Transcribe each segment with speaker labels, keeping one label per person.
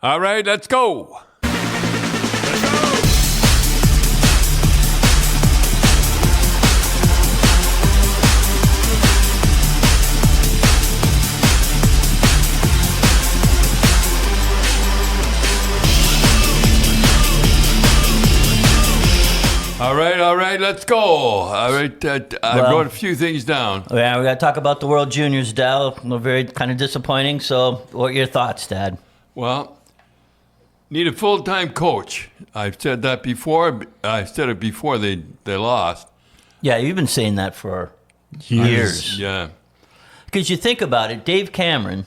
Speaker 1: All right, let's go. All right, let's go. All right, I wrote a few things down.
Speaker 2: Yeah, we got to talk about the World Juniors, Dal. They're very kind of disappointing. So, what are your thoughts, Dad?
Speaker 1: Well, need a full-time coach. I've said that before. I said it before they lost.
Speaker 2: Yeah, you've been saying that for years.
Speaker 1: Yeah.
Speaker 2: Because you think about it, Dave Cameron,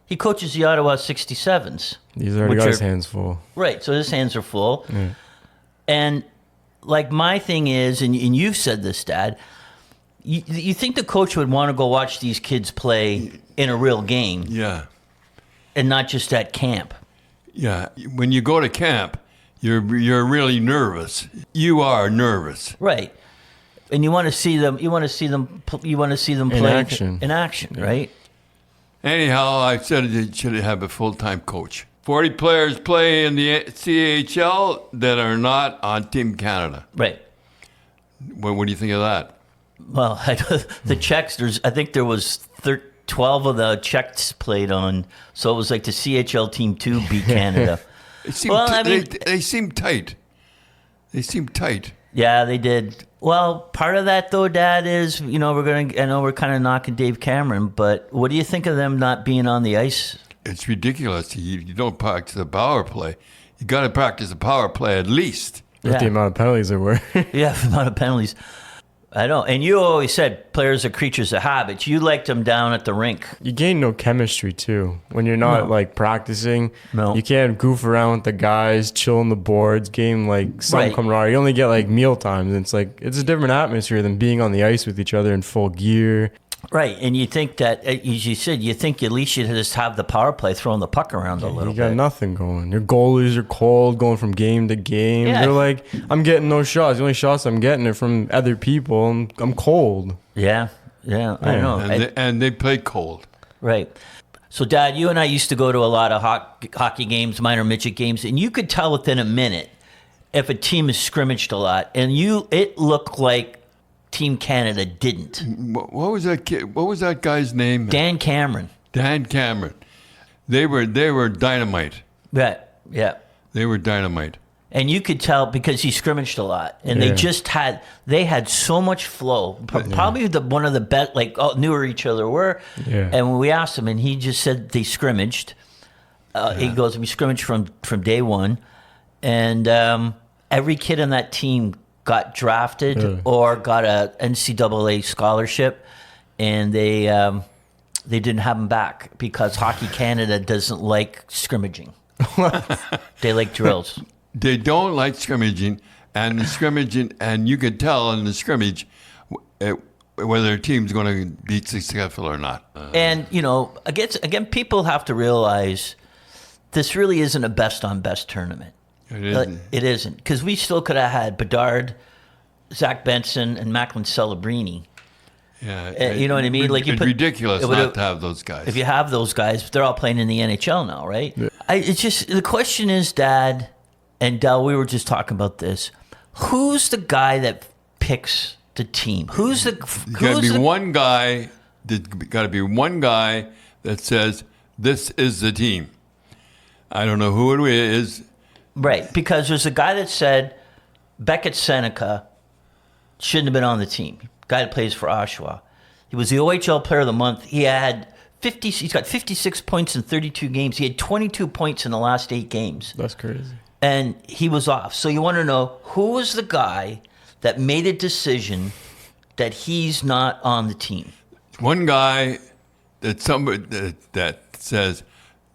Speaker 2: he coaches the Ottawa 67s.
Speaker 3: He's already got his hands full.
Speaker 2: Right, so his hands are full. Yeah. And like my thing is, and you've said this, Dad, you think the coach would want to go watch these kids play in a real game.
Speaker 1: Yeah.
Speaker 2: And not just at camp.
Speaker 1: Yeah. When you go to camp, you're really nervous. You are nervous.
Speaker 2: Right. And you want to see them play in action, right?
Speaker 1: Anyhow, I said they should have a full-time coach. 40 players play in the CHL that are not on Team Canada.
Speaker 2: Right.
Speaker 1: What do you think of that?
Speaker 2: Well, the Czechs, I think there was 12 of the Czechs played on, so it was like the CHL Team 2 beat Canada.
Speaker 1: They seem tight. They seem tight.
Speaker 2: Yeah, they did. Well, part of that, though, Dad, is, I know we're kind of knocking Dave Cameron, but what do you think of them not being on the ice?
Speaker 1: It's ridiculous. You don't practice the power play. You got to practice the power play at least.
Speaker 3: With the amount of penalties there were.
Speaker 2: Yeah, the amount of penalties. I know. And you always said players are creatures of habits. You liked them down at the rink.
Speaker 3: You gain no chemistry, too. When you're not, practicing, you can't goof around with the guys, chill on the boards, game, some camaraderie. You only get, meal times. And it's a different atmosphere than being on the ice with each other in full gear.
Speaker 2: Right, and you think that, as you said, you think at least you just have the power play throwing the puck around a little bit.
Speaker 3: You got nothing going. Your goalies are cold, going from game to game. Yeah. They're like, I'm getting no shots. The only shots I'm getting are from other people, and I'm cold.
Speaker 2: Yeah, I know.
Speaker 1: And they play cold.
Speaker 2: Right. So, Dad, you and I used to go to a lot of hockey games, minor midget games, and you could tell within a minute if a team has scrimmaged a lot, and it looked like Team Canada didn't.
Speaker 1: What was that kid? What was that guy's name?
Speaker 2: Dan Cameron.
Speaker 1: Dan Cameron. They were dynamite.
Speaker 2: Right. Yeah.
Speaker 1: They were dynamite.
Speaker 2: And you could tell because he scrimmaged a lot, and they had so much flow. Probably one of the best, knew where each other were. Yeah. And when we asked him, and he just said they scrimmaged. He goes, we scrimmaged from day one, and every kid on that team got drafted or got a NCAA scholarship, and they didn't have them back because Hockey Canada doesn't like scrimmaging. They like drills.
Speaker 1: They don't like scrimmaging, and you can tell in the scrimmage whether a team's going to be successful or not.
Speaker 2: And again, people have to realize this really isn't a best-on-best tournament. It isn't, because we still could have had Bedard, Zach Benson, and Macklin Celebrini.
Speaker 1: Yeah,
Speaker 2: you know what I mean?
Speaker 1: It's ridiculous not to have those guys.
Speaker 2: If you have those guys, they're all playing in the NHL now, right? Yeah. It's just the question is, Dad and Del, we were just talking about this. Who's the guy that picks the team? Got to be one guy. There's got to be one guy that says this is the team. I don't know who it is. Right, because there's a guy that said Beckett Seneca shouldn't have been on the team. Guy that plays for Oshawa. He was the OHL Player of the Month. He's got 56 points in 32 games. He had 22 points in the last 8 games.
Speaker 3: That's crazy.
Speaker 2: And he was off. So you want to know who was the guy that made a decision that he's not on the team?
Speaker 1: One guy that says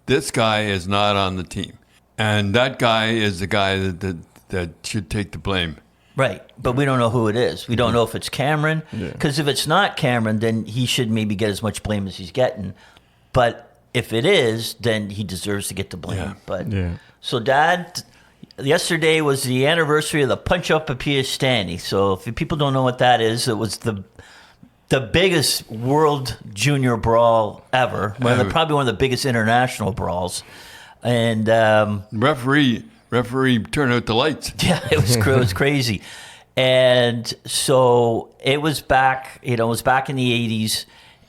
Speaker 1: this guy is not on the team. And that guy is the guy that should take the blame.
Speaker 2: Right, but we don't know who it is. We don't know if it's Cameron, because if it's not Cameron, then he should maybe get as much blame as he's getting. But if it is, then he deserves to get the blame. So, Dad, yesterday was the anniversary of the punch-up at Piestany. So if people don't know what that is, it was the biggest world junior brawl ever. Probably one of the biggest international brawls. And
Speaker 1: referee turned out the lights.
Speaker 2: yeah, it was crazy. And so it was back, it was back in the 80s,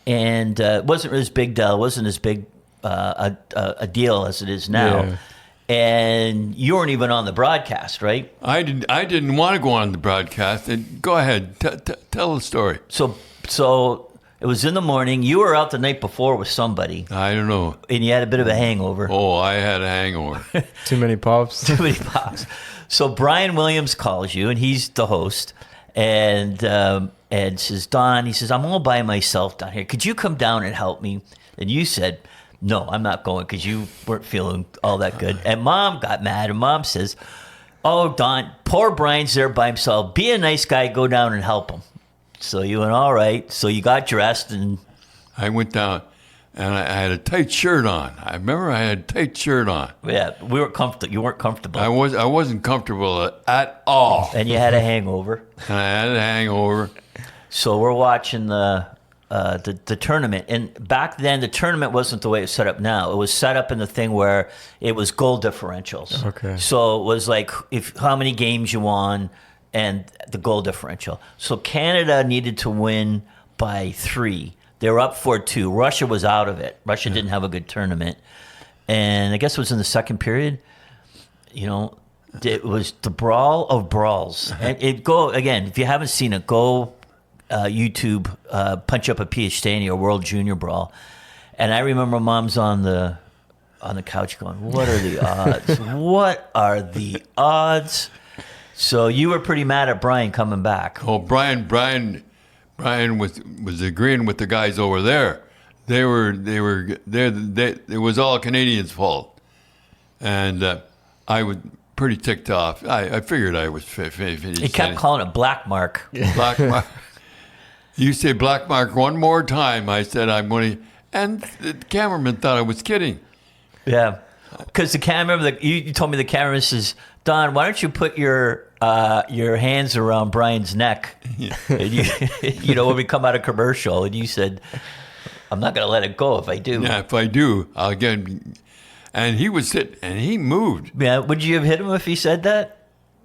Speaker 2: and it wasn't as big, Del. It wasn't as big a deal as it is now.
Speaker 3: Yeah.
Speaker 2: And you weren't even on the broadcast, right?
Speaker 1: I didn't want to go on the broadcast. Go ahead, tell the story.
Speaker 2: So it was in the morning. You were out the night before with somebody,
Speaker 1: I don't know.
Speaker 2: and you had a bit of a hangover.
Speaker 1: Oh, I had a hangover.
Speaker 3: Too many pops.
Speaker 2: Too many pops. So Brian Williams calls you, and he's the host, and says, Don, he says, I'm all by myself down here. Could you come down and help me? And you said, no, I'm not going, because you weren't feeling all that good. And Mom got mad, and Mom says, oh, Don, poor Brian's there by himself. Be a nice guy, go down and help him. So you went, all right. So you got dressed, and
Speaker 1: I went down, and I had a tight shirt on. I remember I had a tight shirt on.
Speaker 2: yeah, we weren't comfortable. You weren't comfortable.
Speaker 1: I wasn't comfortable at all,
Speaker 2: And you had a hangover.
Speaker 1: and I had a hangover.
Speaker 2: So we're watching the tournament, and back then the tournament wasn't the way it's set up now. It was set up in the thing where it was goal differentials.
Speaker 3: Okay.
Speaker 2: So it was like how many games you won and the goal differential. So Canada needed to win by 3. They were up 4-2. Russia was out of it. Russia didn't have a good tournament, and I guess it was in the second period. It was the brawl of brawls. And if you haven't seen it, go. YouTube, punch up a Piestany or World Junior Brawl, and I remember Mom's on the couch going, "What are the odds? What are the odds?" So you were pretty mad at Brian coming back.
Speaker 1: Oh, Brian was agreeing with the guys over there. They were there. It was all Canadians' fault, and I was pretty ticked off. I figured I was finished.
Speaker 2: He kept calling it black mark.
Speaker 1: Black mark. You say black mark one more time. I said I'm going to, and the cameraman thought I was kidding.
Speaker 2: Yeah, because the camera. You told me the cameraman says, "Don, why don't you put your hands around Brian's neck?"
Speaker 1: Yeah.
Speaker 2: And when we come out of commercial, and you said, "I'm not going to let it go if I do."
Speaker 1: Yeah, if I do, I'll get. And he was sitting, and he moved.
Speaker 2: Yeah, would you have hit him if he said that?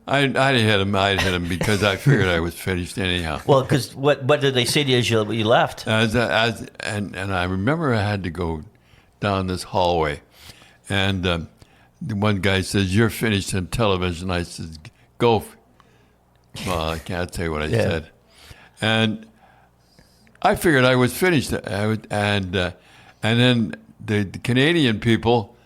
Speaker 1: I'd hit him. I'd hit him because I figured I was finished anyhow.
Speaker 2: Well, because what did they say to you as you left?
Speaker 1: And I remember I had to go down this hallway, and the one guy says, "You're finished on television." I said, "Go." Well, I can't say what I said, and I figured I was finished. And then the Canadian people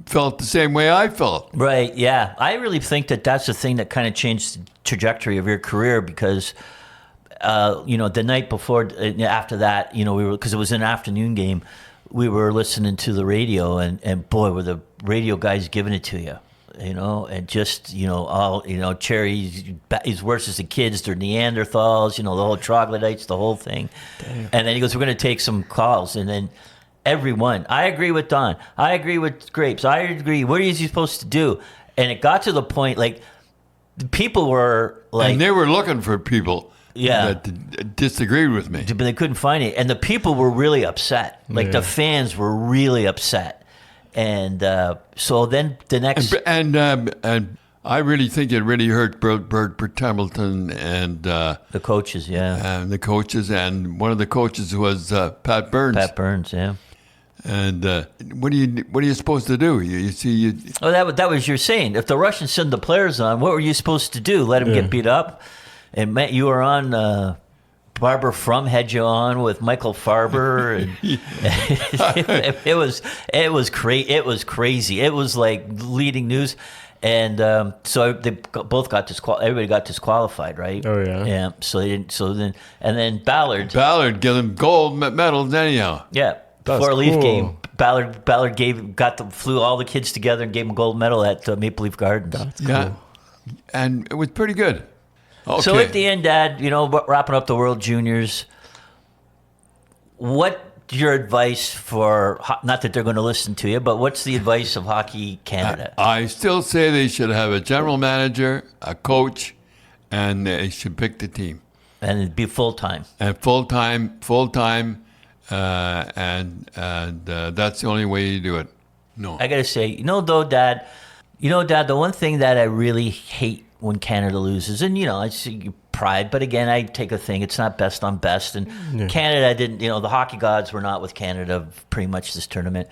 Speaker 1: felt the same way I felt.
Speaker 2: Right, yeah. I really think that's the thing that kind of changed the trajectory of your career because, the night before, after that, we were, because it was an afternoon game, we were listening to the radio and boy, were the radio guys giving it to you, and just, Cherry, he's worse as the kids, they're Neanderthals, the whole troglodytes, the whole thing. Damn. And then he goes, we're going to take some calls, and then everyone. I agree with Don. I agree with Grapes. I agree. What is he supposed to do? And it got to the point, like, the people were like...
Speaker 1: And they were looking for people that disagreed with me.
Speaker 2: But they couldn't find it. And the people were really upset. Like, the fans were really upset. And so then the next...
Speaker 1: And I really think it really hurt Bert Templeton and...
Speaker 2: the coaches, yeah.
Speaker 1: And the coaches. And one of the coaches was Pat Burns.
Speaker 2: Pat Burns, yeah.
Speaker 1: And what are you supposed to do?
Speaker 2: Oh, that was your saying. If the Russians send the players on, what were you supposed to do? Let them get beat up? And Matt, you were on. Barbara Frum had you on with Michael Farber, and it was crazy. It was like leading news, and so they both got disqualified. Everybody got disqualified, right?
Speaker 3: Oh yeah.
Speaker 2: Yeah. So they didn't. So then Ballard
Speaker 1: gave them gold medals anyhow.
Speaker 2: Yeah. Before a Leaf game, Ballard flew all the kids together and gave them a gold medal at Maple Leaf Gardens.
Speaker 3: That's cool.
Speaker 1: Yeah, and it was pretty good. Okay.
Speaker 2: So at the end, Dad, wrapping up the World Juniors, what's your advice for, not that they're going to listen to you, but what's the advice of Hockey Canada?
Speaker 1: I still say they should have a general manager, a coach, and they should pick the team.
Speaker 2: And it'd be full-time.
Speaker 1: And full-time, and that's the only way you do it. No.
Speaker 2: I got to say, Dad, the one thing that I really hate when Canada loses, and, I see pride, but again, I take a thing, it's not best on best. And Canada didn't, the hockey gods were not with Canada pretty much this tournament.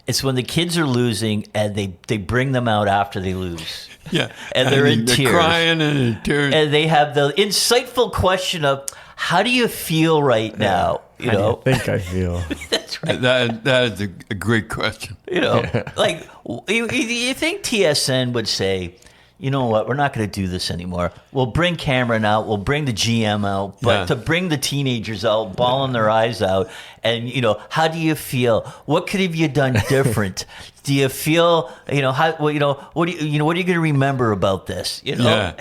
Speaker 2: It's when the kids are losing and they bring them out after they lose.
Speaker 1: Yeah.
Speaker 2: And they're in tears.
Speaker 1: Crying and in tears.
Speaker 2: And they have the insightful question of, how do you feel right now?
Speaker 3: How do you think I feel?
Speaker 2: That's right.
Speaker 1: That is a great question.
Speaker 2: Like, you think TSN would say, you know what, we're not going to do this anymore. We'll bring Cameron out. We'll bring the GM out. But to bring the teenagers out, bawling their eyes out, and, how do you feel? What could have you done different? Do you feel, what are you going to remember about this?
Speaker 1: Yeah.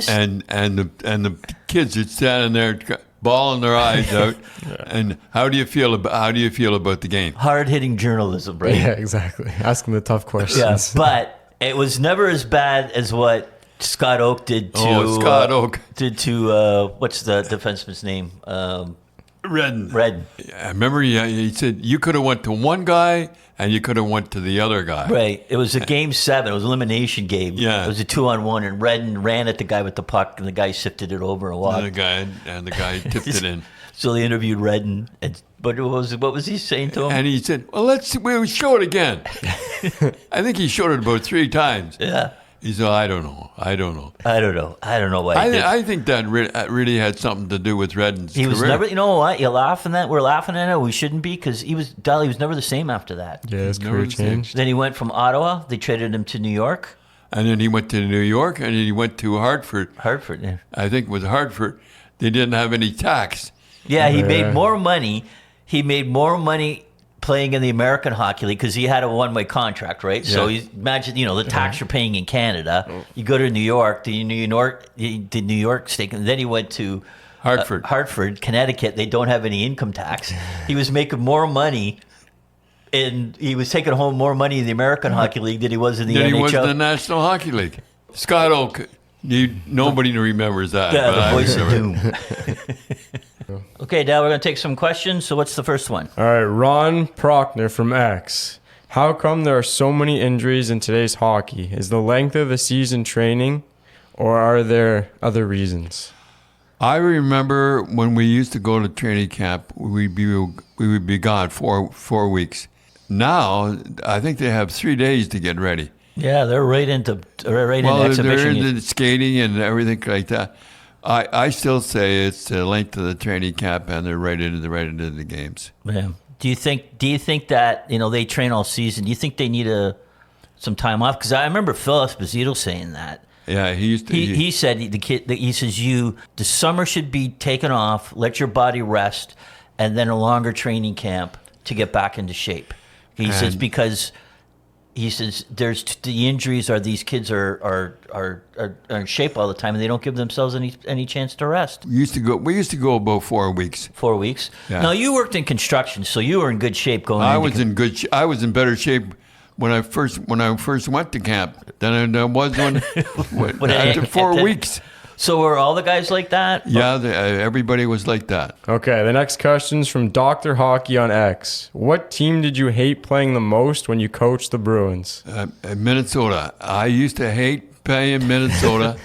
Speaker 1: And the kids are standing there bawling their eyes out. And how do you feel about the game?
Speaker 2: Hard-hitting journalism, right?
Speaker 3: Yeah, exactly. Asking the tough questions.
Speaker 2: Yeah, but it was never as bad as what Scott Oak did to
Speaker 1: Scott Oak
Speaker 2: did to what's the defenseman's name?
Speaker 1: Redden. I remember he said you could have went to one guy and you could have went to the other guy.
Speaker 2: Right. It was a game 7. It was an elimination game.
Speaker 1: Yeah.
Speaker 2: It was a 2-on-1, and Redden ran at the guy with the puck, and the guy sifted it over and walked.
Speaker 1: And the guy tipped it in.
Speaker 2: So they interviewed Redden, but what was he saying to him?
Speaker 1: And he said, "Well, we'll show it again." I think he showed it about 3 times.
Speaker 2: Yeah.
Speaker 1: He said, "I don't know.
Speaker 2: I don't know why."
Speaker 1: I think that really had something to do with Redden's career.
Speaker 2: He was never. You know what? You're laughing at. We're laughing at it. We shouldn't be, because he was never the same after that.
Speaker 3: Yeah, his career changed.
Speaker 2: Then he went from Ottawa. They traded him to New York.
Speaker 1: And then he went to New York, and then he went to Hartford.
Speaker 2: Hartford, yeah.
Speaker 1: I think it was Hartford. They didn't have any tax.
Speaker 2: Yeah, he made more money. He made more money playing in the American Hockey League because he had a one-way contract, right? Yeah. So imagine, the tax you're paying in Canada. You go to New York, the New York state, and then he went to Hartford, Connecticut. They don't have any income tax. He was making more money, and he was taking home more money in the American Hockey League than he was in the NHL.
Speaker 1: Than he was in the National Hockey League. Scott Oak, nobody remembers that.
Speaker 2: Yeah, the voice of doom. Okay, Dad, we're going to take some questions. So what's the first one?
Speaker 3: All right, Ron Prochner from X. How come there are so many injuries in today's hockey? Is the length of the season training, or are there other reasons?
Speaker 1: I remember when we used to go to training camp, we would be gone 4 weeks. Now, I think they have 3 days to get ready.
Speaker 2: Yeah, they're right into exhibition.
Speaker 1: They're into skating and everything like that. I still say it's the length of the training camp, and they're right into the games.
Speaker 2: Yeah. Do you think that they train all season? Do you think they need some time off? Because I remember Phil Esposito saying that.
Speaker 1: Yeah,
Speaker 2: he said the summer should be taken off, let your body rest, and then a longer training camp to get back into shape. He says because. He says there's the injuries are these kids are in shape all the time, and they don't give themselves any chance to rest.
Speaker 1: We used to go about 4 weeks.
Speaker 2: 4 weeks.
Speaker 1: Yeah.
Speaker 2: Now you worked in construction, so you were in good shape going.
Speaker 1: I was in better shape when I first went to camp than I was when after 4 weeks.
Speaker 2: So were all the guys like that?
Speaker 1: Yeah, everybody was like that.
Speaker 3: Okay, the next question's from Dr. Hockey on X. What team did you hate playing the most when you coached the Bruins?
Speaker 1: Minnesota. I used to hate playing Minnesota.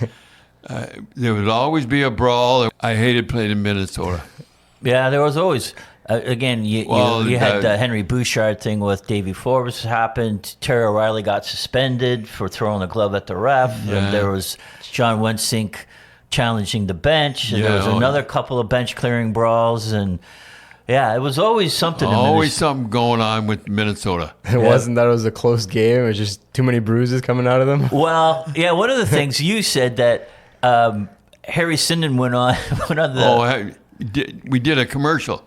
Speaker 1: There would always be a brawl. I hated playing in Minnesota.
Speaker 2: Yeah, there was always... again, you had the Henry Bouchard thing with Davey Forbes happened. Terry O'Reilly got suspended for throwing a glove at the ref.
Speaker 1: Yeah.
Speaker 2: And there was John Wensink challenging the bench. And there was another couple of bench clearing brawls. And yeah, it was always something.
Speaker 1: Always something going on with Minnesota.
Speaker 3: It wasn't that it was a close game. It was just too many bruises coming out of them.
Speaker 2: Well, yeah, one of the things you said that Harry Sinden went on the...
Speaker 1: we did a commercial.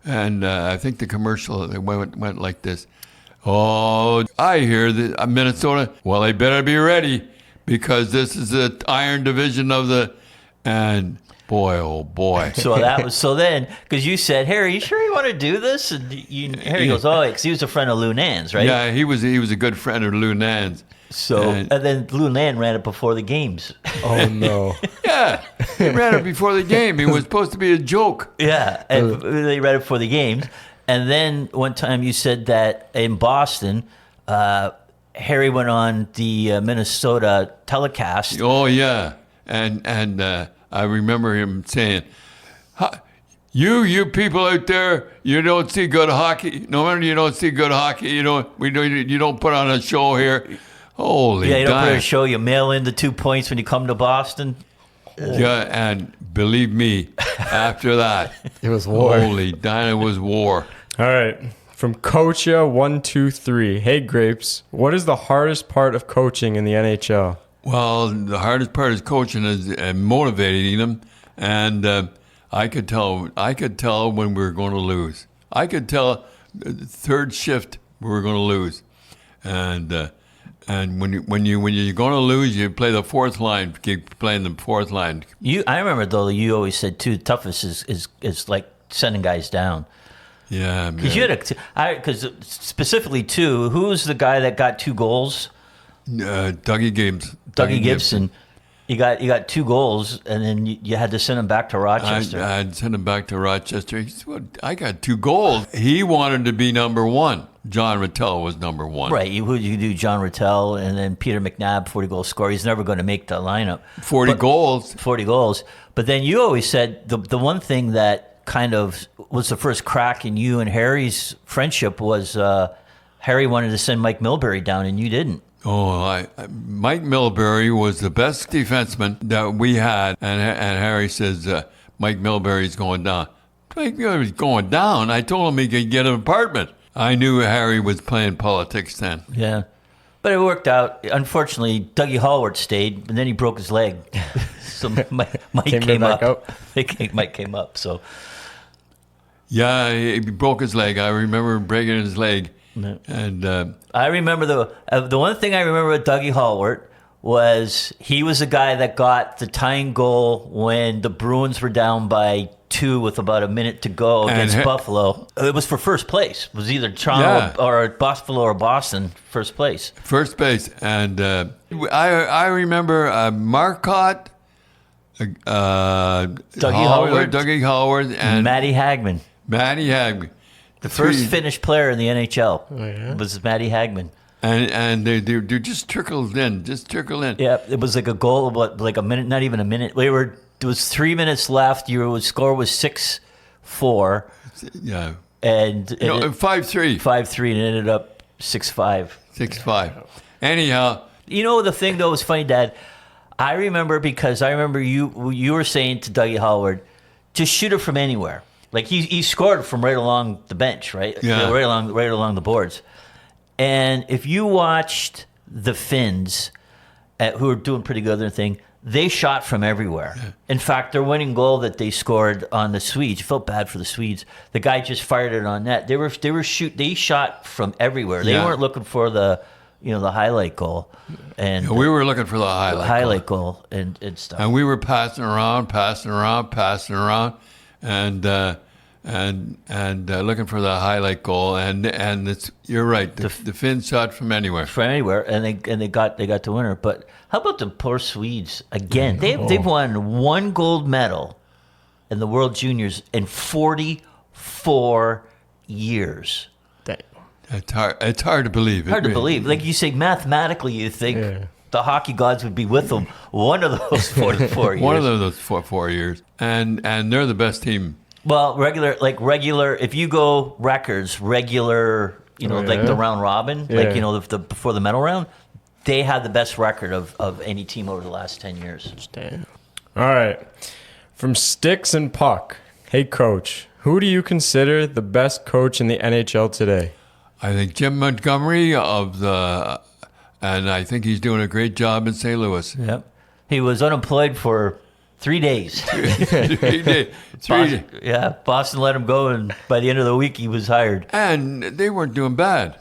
Speaker 1: And I think the commercial went like this. Oh, I hear that Minnesota. Well, they better be ready because this is the Iron Division of the. And boy, oh boy.
Speaker 2: So then, because you said, Harry, you sure you want to do this? And Harry goes, oh, because he was a friend of Lou Nance, right?
Speaker 1: Yeah, he was a good friend of Lou Nance.
Speaker 2: So and then Lou Nance ran it before the games.
Speaker 3: Oh no!
Speaker 1: Yeah, he ran it before the game. It was supposed to be a joke.
Speaker 2: Yeah, and they ran it before the games. And then one time you said that in Boston, Harry went on the Minnesota telecast.
Speaker 1: Oh yeah, and I remember him saying, "You people out there, you don't see good hockey. No wonder you don't see good hockey. You don't put on a show here. Holy,
Speaker 2: yeah, you don't put on a show. You mail in the 2 points when you come to Boston."
Speaker 1: Yeah, and believe me, after that,
Speaker 3: it was war.
Speaker 1: Holy, it was war.
Speaker 3: All right. From Coacha123. Hey, Grapes, what is the hardest part of coaching in the NHL?
Speaker 1: Well, the hardest part is coaching and motivating them. And I could tell when we were going to lose. I could tell third shift we were going to lose. And when you're going to lose, you play the fourth line. Keep playing the fourth line.
Speaker 2: I remember though you always said too, toughest is like sending guys down.
Speaker 1: Yeah,
Speaker 2: because you had because specifically too, who was the guy that got 2 goals?
Speaker 1: Dougie Gibbs.
Speaker 2: Dougie Gibson. You got 2 goals, and then you had to send him back to Rochester.
Speaker 1: I had to send him back to Rochester. He said, well, I got 2 goals. He wanted to be number 1. John Rattel was number 1.
Speaker 2: Right. You do John Rattel, and then Peter McNabb, 40-goal scorer. He's never going to make the lineup. 40 goals. But then you always said the one thing that kind of was the first crack in you and Harry's friendship was Harry wanted to send Mike Milbury down, and you didn't.
Speaker 1: Oh, Mike Milbury was the best defenseman that we had, and Harry says Mike Milbury's going down. Mike Milbury's going down. I told him he could get an apartment. I knew Harry was playing politics then.
Speaker 2: Yeah, but it worked out. Unfortunately, Dougie Hallward stayed, and then he broke his leg. So Mike came up. Mike came up. So
Speaker 1: yeah, he broke his leg. I remember breaking his leg. And
Speaker 2: I remember the one thing I remember with Dougie Hallward was he was the guy that got the tying goal when the Bruins were down by 2 with about a minute to go against Buffalo. It was for first place. It was either Toronto or Buffalo or Boston, first place.
Speaker 1: First base. And I remember Marcotte, Dougie Hallward, and
Speaker 2: Matty Hagman.
Speaker 1: The
Speaker 2: first Finnish player in the NHL was Matty Hagman.
Speaker 1: And they just trickled in.
Speaker 2: Yeah, it was like a goal of like a minute, not even a minute. There was 3 minutes left. Your score was 6-4.
Speaker 1: Yeah.
Speaker 2: And
Speaker 1: 5-3.
Speaker 2: 5-3, and it ended up 6-5.
Speaker 1: 6-5. Anyhow.
Speaker 2: You know, the thing, though, was funny, Dad. I remember you were saying to Dougie Hallward, just shoot it from anywhere. Like he scored from right along the bench, right?
Speaker 1: Yeah.
Speaker 2: Right along the boards. And if you watched the Finns, who were doing pretty good on their thing, they shot from everywhere. Yeah. In fact, their winning goal that they scored on the Swedes, you felt bad for the Swedes. The guy just fired it on net. They shot from everywhere. They weren't looking for the highlight goal. And
Speaker 1: we were looking for the highlight
Speaker 2: goal and stuff.
Speaker 1: And we were passing around, and looking for the highlight goal, and you're right. The Finns shot from anywhere,
Speaker 2: and they got the winner. But how about the poor Swedes again? They've won 1 gold medal in the World Juniors in 44 years.
Speaker 1: It's hard to believe.
Speaker 2: Hard to believe. Like you say, mathematically, you think the hockey gods would be with them one of those 44 years.
Speaker 1: One of those 4 years, and they're the best team.
Speaker 2: Well, regular. If you go records, regular, like the round robin, before the medal round, they had the best record of any team over the last 10 years.
Speaker 3: Damn. All right, from Sticks and Puck. Hey, Coach, who do you consider the best coach in the NHL today?
Speaker 1: I think Jim Montgomery and I think he's doing a great job in St. Louis.
Speaker 2: Yep, he was unemployed for 3 days.
Speaker 1: 3 days.
Speaker 2: Boston let him go, and by the end of the week, he was hired.
Speaker 1: And they weren't doing bad.